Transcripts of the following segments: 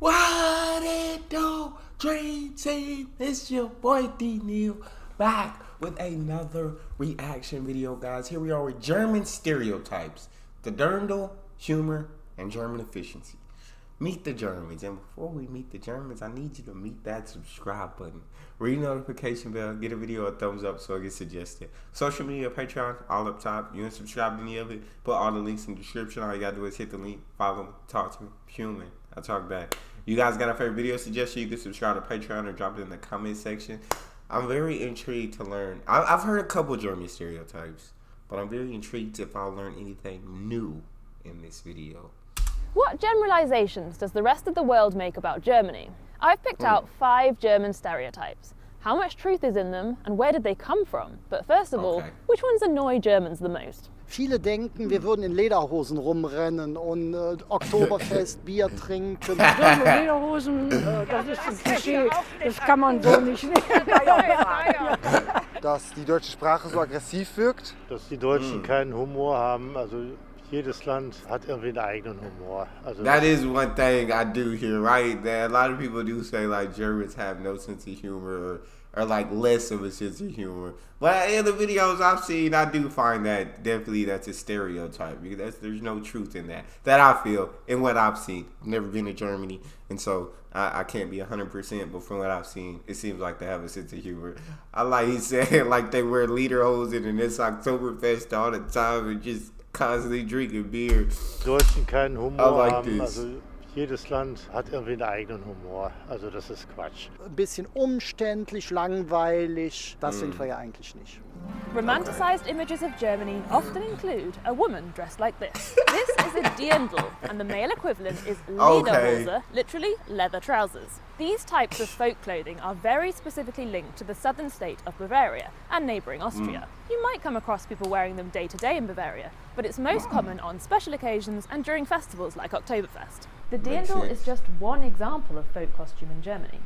What it do, Dream Team? It's your boy Neal back with another reaction video, guys. Here we are with German stereotypes, the dirndl, humor, and German efficiency. Meet the Germans, and before we meet the Germans, I need you to meet that subscribe button. Read the notification bell, get a video a thumbs up so it gets suggested. Social media, Patreon, all up top. You can subscribe to any of it. Put all the links in the description. All you gotta do is hit the link, follow, talk to me, human. I talk back. You guys got a favorite video suggestion? You can subscribe to Patreon or drop it in the comment section. I'm very intrigued to learn. I've heard a couple German stereotypes, but I'm very intrigued if I'll learn anything new in this video. What generalizations does the rest of the world make about Germany? I've picked out 5 German stereotypes. How much truth is in them and where did they come from? But first of all, which ones annoy Germans the most? Viele denken, wir würden in Lederhosen rumrennen und Oktoberfest, Bier trinken. Lederhosen, das ist ein Klischee, das kann man so nicht nehmen. Dass die deutsche Sprache so aggressiv wirkt. Dass die Deutschen keinen Humor haben, also jedes Land hat irgendwie einen eigenen Humor. Also that is one thing I do hear, right? That a lot of people do say like Germans have no sense of humor or like less of a sense of humor. But in the videos I've seen, I do find that definitely that's a stereotype because there's no truth in that I feel in what I've seen. I've never been to Germany, and so I can't be 100%, but from what I've seen, it seems like they have a sense of humor. I like he said like they wear lederhosen and it's Oktoberfest all the time and just constantly drinking beer. Deutschen keinen Humor like haben, this. also jedes Land hat irgendwie einen eigenen Humor, also das ist Quatsch. Ein bisschen umständlich, langweilig, das sind wir ja eigentlich nicht. Romanticized images of Germany often include a woman dressed like this. This is a dirndl, and the male equivalent is Lederhose, literally leather trousers. These types of folk clothing are very specifically linked to the southern state of Bavaria and neighbouring Austria. You might come across people wearing them day to day in Bavaria, but it's most common on special occasions and during festivals like Oktoberfest. The dirndl is just one example of folk costume in Germany.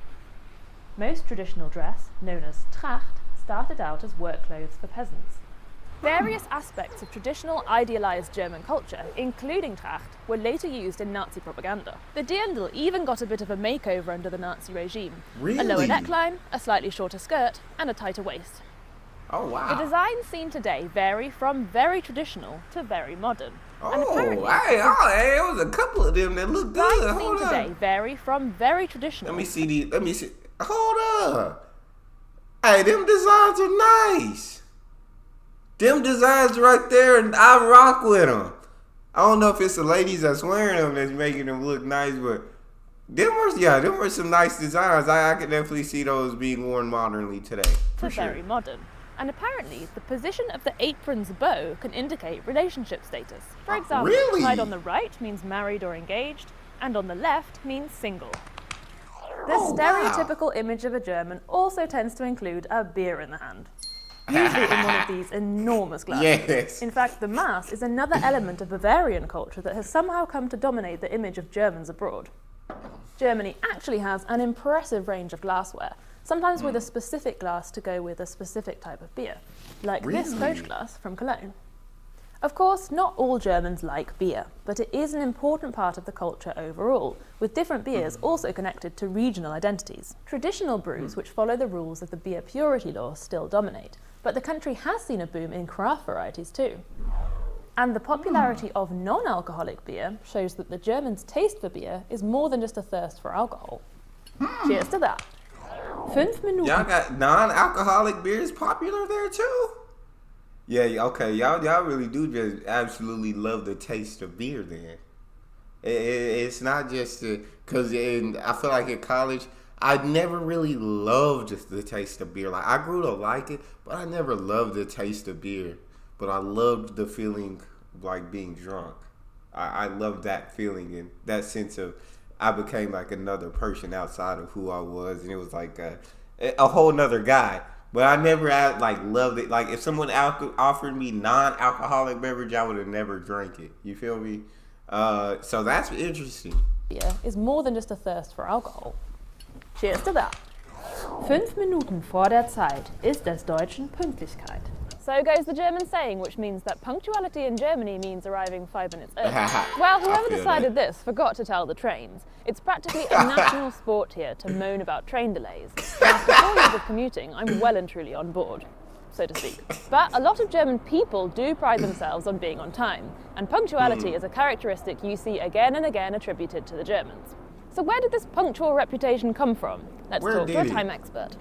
Most traditional dress, known as Tracht, started out as work clothes for peasants. Various aspects of traditional idealized German culture, including Tracht, were later used in Nazi propaganda. The dirndl even got a bit of a makeover under the Nazi regime. Really? A lower neckline, a slightly shorter skirt, and a tighter waist. Oh wow. The designs seen today vary from very traditional to very modern. And apparently, Hey, it was a couple of them that look good. designs seen today vary from very traditional. Let me see. Hold up. Hey, them designs are nice. Them designs right there, and I rock with them. I don't know if it's the ladies that's wearing them that's making them look nice, but them were some nice designs. I can definitely see those being worn modernly today. For sure. Very modern. And apparently, the position of the apron's bow can indicate relationship status. For example, tied on the right means married or engaged, and on the left means single. The stereotypical image of a German also tends to include a beer in the hand. Usually in one of these enormous glasses. Yes. In fact, the Mass is another element of Bavarian culture that has somehow come to dominate the image of Germans abroad. Germany actually has an impressive range of glassware, sometimes with a specific glass to go with a specific type of beer, like this Kölsch glass from Cologne. Of course, not all Germans like beer, but it is an important part of the culture overall, with different beers also connected to regional identities. Traditional brews which follow the rules of the beer purity law still dominate, but the country has seen a boom in craft varieties too. And the popularity of non-alcoholic beer shows that the Germans' taste for beer is more than just a thirst for alcohol. Cheers to that. 5 Minuten. Y'all got non-alcoholic beers popular there too? Yeah, okay. Y'all really do just absolutely love the taste of beer then. It's not just because I feel like in college, I never really loved the taste of beer. Like I grew to like it, but I never loved the taste of beer. But I loved the feeling of like being drunk. I loved that feeling and that sense of I became like another person outside of who I was, and it was like a whole nother guy. But I never like loved it. Like if someone offered me non-alcoholic beverage, I would have never drank it. You feel me? So that's interesting. Beer is more than just a thirst for alcohol. Cheers to that. 5 Minuten vor der Zeit ist des Deutschen Pünktlichkeit. So goes the German saying, which means that punctuality in Germany means arriving 5 minutes early. Well, whoever decided this forgot to tell the trains. It's practically a national sport here to moan about train delays. And after 4 years of commuting, I'm well and truly on board, so to speak. But a lot of German people do pride themselves on being on time, and punctuality is a characteristic you see again and again attributed to the Germans. So where did this punctual reputation come from? Let's talk to a time expert.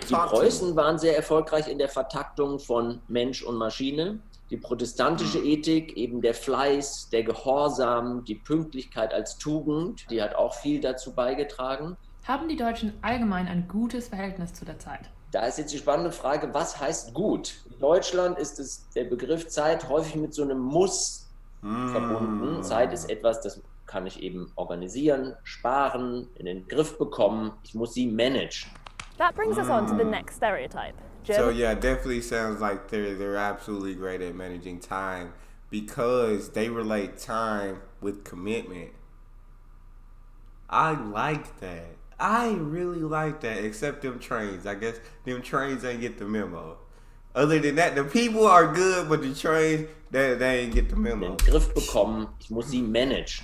Die Preußen waren sehr erfolgreich in der Vertaktung von Mensch und Maschine. Die protestantische Ethik, eben der Fleiß, der Gehorsam, die Pünktlichkeit als Tugend, die hat auch viel dazu beigetragen. Haben die Deutschen allgemein ein gutes Verhältnis zu der Zeit? Da ist jetzt die spannende Frage, was heißt gut? In Deutschland ist der Begriff Zeit häufig mit so einem Muss verbunden. Zeit ist etwas, das kann ich eben organisieren, sparen, in den Griff bekommen. Ich muss sie managen. That brings us on to the next stereotype. So yeah, definitely sounds like they're absolutely great at managing time because they relate time with commitment. I like that. I really like that, except them trains. I guess them trains ain't get the memo. Other than that, the people are good, but the trains, they ain't get the memo. In den Griff bekommen, ich muss sie managen.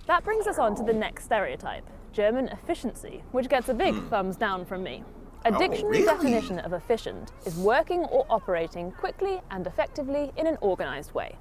That brings us on to the next stereotype, German efficiency, which gets a big thumbs down from me. A dictionary definition of efficient is working or operating quickly and effectively in an organized way.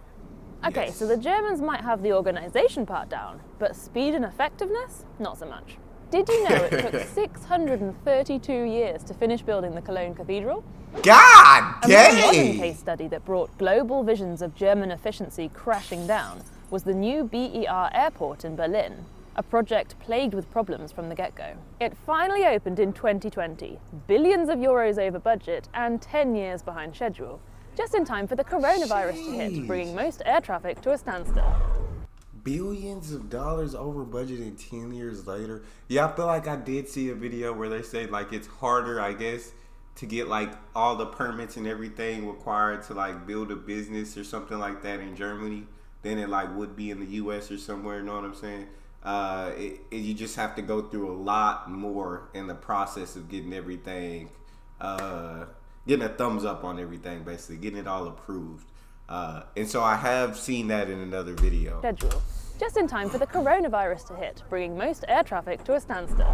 Okay, so the Germans might have the organization part down, but speed and effectiveness, not so much. Did you know it took 632 years to finish building the Cologne Cathedral? God A more modern case study that brought global visions of German efficiency crashing down was the new BER airport in Berlin, a project plagued with problems from the get-go. It finally opened in 2020, billions of euros over budget and 10 years behind schedule, just in time for the coronavirus to hit, bringing most air traffic to a standstill. Billions of dollars over budget and 10 years later. Yeah, I feel like I did see a video where they say like it's harder, I guess, to get like all the permits and everything required to like build a business or something like that in Germany than it like would be in the US or somewhere, you know what I'm saying? You just have to go through a lot more in the process of getting everything, getting a thumbs up on everything, basically, getting it all approved. And so I have seen that in another video. Schedule, just in time for the coronavirus to hit, bringing most air traffic to a standstill.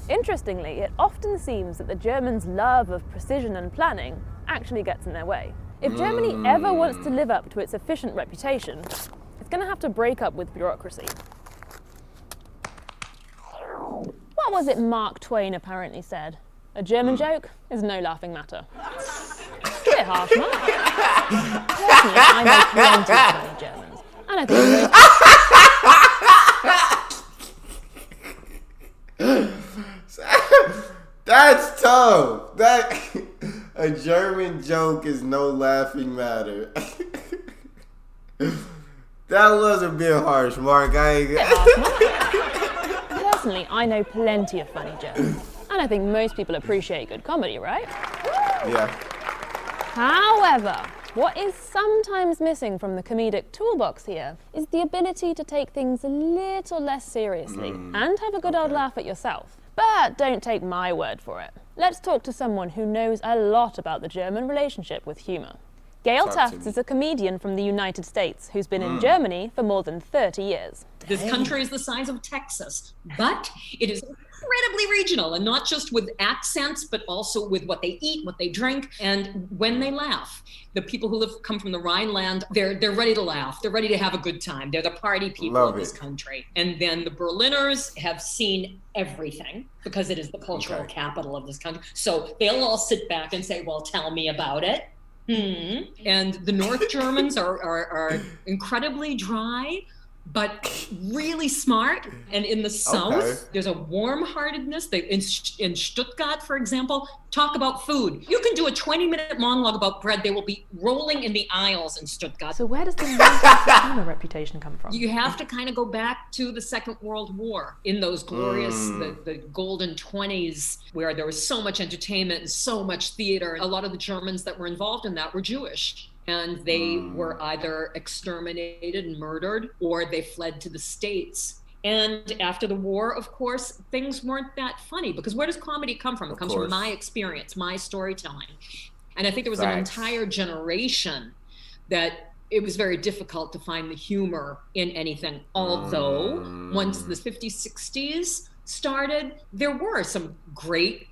Interestingly, it often seems that the Germans' love of precision and planning actually gets in their way. If Germany ever wants to live up to its efficient reputation, it's going to have to break up with bureaucracy. What was it Mark Twain apparently said? A German joke is no laughing matter. Bit harsh, Mark. Personally, I know plenty of funny Germans, and I think that's tough. That a German joke is no laughing matter. That was a bit harsh, Mark. Personally, I know plenty of funny Germans, and I think most people appreciate good comedy, right? Yeah. However, what is sometimes missing from the comedic toolbox here is the ability to take things a little less seriously and have a good old laugh at yourself. But don't take my word for it. Let's talk to someone who knows a lot about the German relationship with humour. Gail Tufts is a comedian from the United States who's been in Germany for more than 30 years. This country is the size of Texas, but it is incredibly regional, and not just with accents, but also with what they eat, what they drink, and when they laugh. The people who come from the Rhineland, they're ready to laugh. They're ready to have a good time. They're the party people of this country. And then the Berliners have seen everything because it is the cultural capital of this country. So they'll all sit back and say, well, tell me about it. And the North Germans are incredibly dry, but really smart. And in the South, there's a warm-heartedness. In Stuttgart, for example, talk about food. You can do a 20-minute monologue about bread. They will be rolling in the aisles in Stuttgart. So where does the German reputation come from? You have to kind of go back to the Second World War in those glorious, the golden 20s, where there was so much entertainment and so much theater. A lot of the Germans that were involved in that were Jewish. And they were either exterminated and murdered, or they fled to the States. And after the war, of course, things weren't that funny, because where does comedy come from? It comes from my experience, my storytelling. And I think there was an entire generation that it was very difficult to find the humor in anything. Although once the 50s, 60s started, there were some great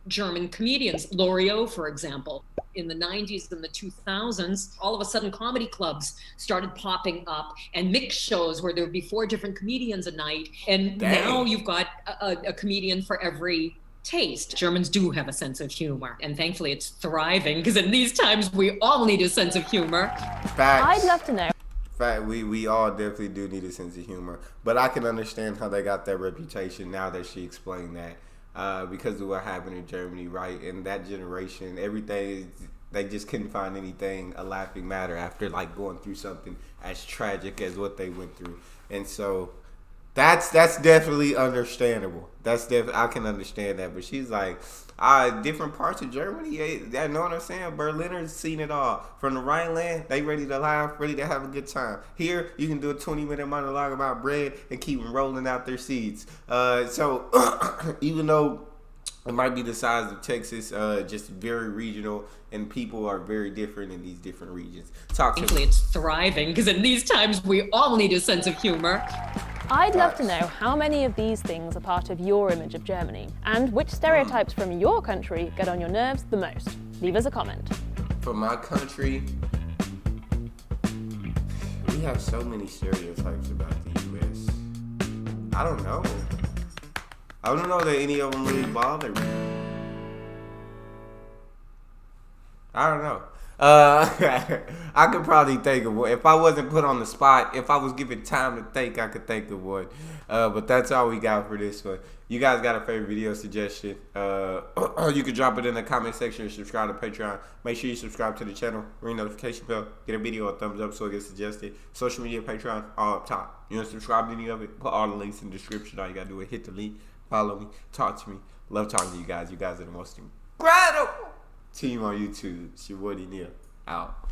German comedians. Loriot, for example. In the 90s and the 2000s, all of a sudden comedy clubs started popping up and mixed shows where there would be 4 different comedians a night. And now you've got a comedian for every taste. Germans do have a sense of humor, and thankfully it's thriving, because in these times we all need a sense of humor. I'd love to know. We all definitely do need a sense of humor, but I can understand how they got that reputation now that she explained that. Because of what happened in Germany, right? In that generation, everything, they just couldn't find anything a laughing matter after like going through something as tragic as what they went through. And so that's definitely understandable. I can understand that. But she's like, different parts of Germany, I know what I'm saying? Berliners seen it all. From the Rhineland, they ready to laugh, ready to have a good time. Here, you can do a 20-minute monologue about bread and keep them rolling out their seeds. So even though it might be the size of Texas, just very regional, and people are very different in these different regions. Thankfully, it's thriving, because in these times we all need a sense of humor. I'd love to know how many of these things are part of your image of Germany, and which stereotypes from your country get on your nerves the most. Leave us a comment. For my country, we have so many stereotypes about the U.S. I don't know. I don't know that any of them really bother me. I don't know. I could probably think of one. If I wasn't put on the spot, if I was given time to think, I could think of one. But that's all we got for this one. You guys got a favorite video suggestion? You can drop it in the comment section and subscribe to Patreon. Make sure you subscribe to the channel, ring notification bell, get a video a thumbs up so it gets suggested. Social media, Patreon, all up top. You want to subscribe to any of it? Put all the links in the description. All you got to do is hit the link, follow me, talk to me. Love talking to you guys. You guys are the most incredible team on YouTube. It's your boy Neal. Out.